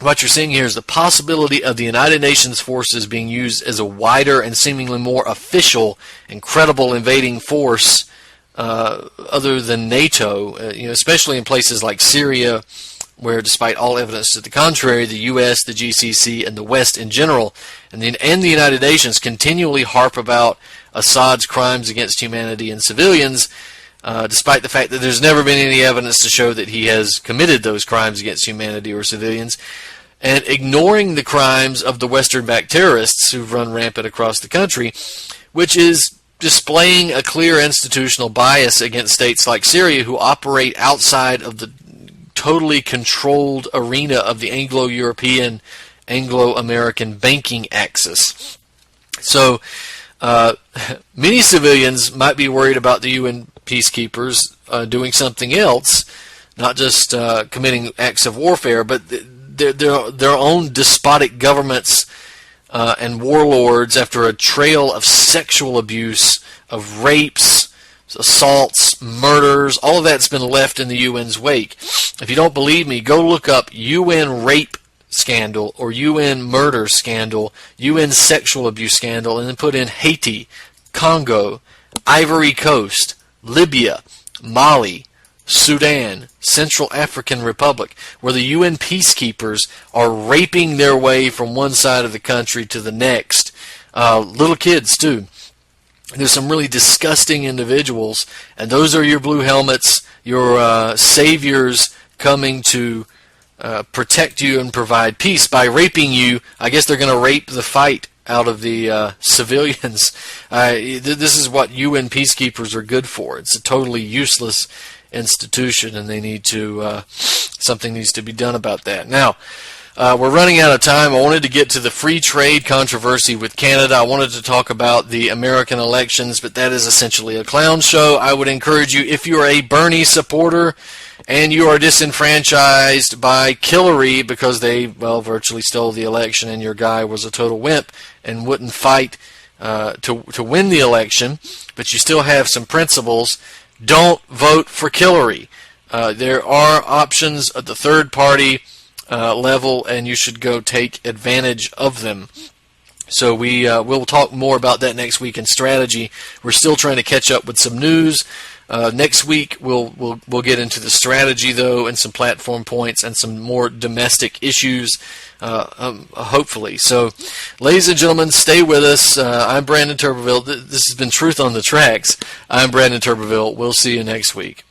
what you're seeing here is the possibility of the United Nations forces being used as a wider and seemingly more official and credible invading force other than NATO, especially in places like Syria, where despite all evidence to the contrary, the U.S., the GCC, and the West in general, and the United Nations continually harp about Assad's crimes against humanity and civilians, despite the fact that there's never been any evidence to show that he has committed those crimes against humanity or civilians, and ignoring the crimes of the Western-backed terrorists who've run rampant across the country, which is displaying a clear institutional bias against states like Syria who operate outside of the totally controlled arena of the Anglo-European, Anglo-American banking axis. So many civilians might be worried about the UN peacekeepers doing something else, not just committing acts of warfare, but their own despotic governments and warlords, after a trail of sexual abuse, of rapes, assaults, murders, all of that's been left in the UN's wake. If you don't believe me, go look up UN rape scandal or UN murder scandal, UN sexual abuse scandal, and then put in Haiti, Congo, Ivory Coast, Libya, Mali, Sudan, Central African Republic, where the UN peacekeepers are raping their way from one side of the country to the next. Little kids, too. There's some really disgusting individuals, and those are your blue helmets, your saviors coming to protect you and provide peace. By raping you, I guess they're going to rape the fight out of the civilians. This is what UN peacekeepers are good for. It's a totally useless institution, and they need to something needs to be done about that. Now, we're running out of time. I wanted to get to the free trade controversy with Canada. I wanted to talk about the American elections, but that is essentially a clown show. I would encourage you, if you are a Bernie supporter and you are disenfranchised by Hillary because they, virtually stole the election and your guy was a total wimp and wouldn't fight to win the election, but you still have some principles, don't vote for Hillary. There are options at the third party level, and you should go take advantage of them. So we'll talk more about that next week in strategy. We're still trying to catch up with some news. Next week we'll get into the strategy though, and some platform points and some more domestic issues, hopefully. So, ladies and gentlemen, stay with us. I'm Brandon Turbeville. This has been Truth on the Tracks. I'm Brandon Turbeville. We'll see you next week.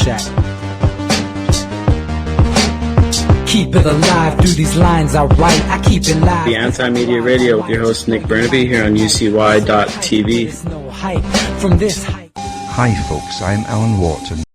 Check. keep it alive. Through these lines I write, I keep it live.
The Anti-Media Radio with your host Nick Burnaby here on UCY.tv.
There's no hype from this hype.
Hi folks, I'm Alan Wharton.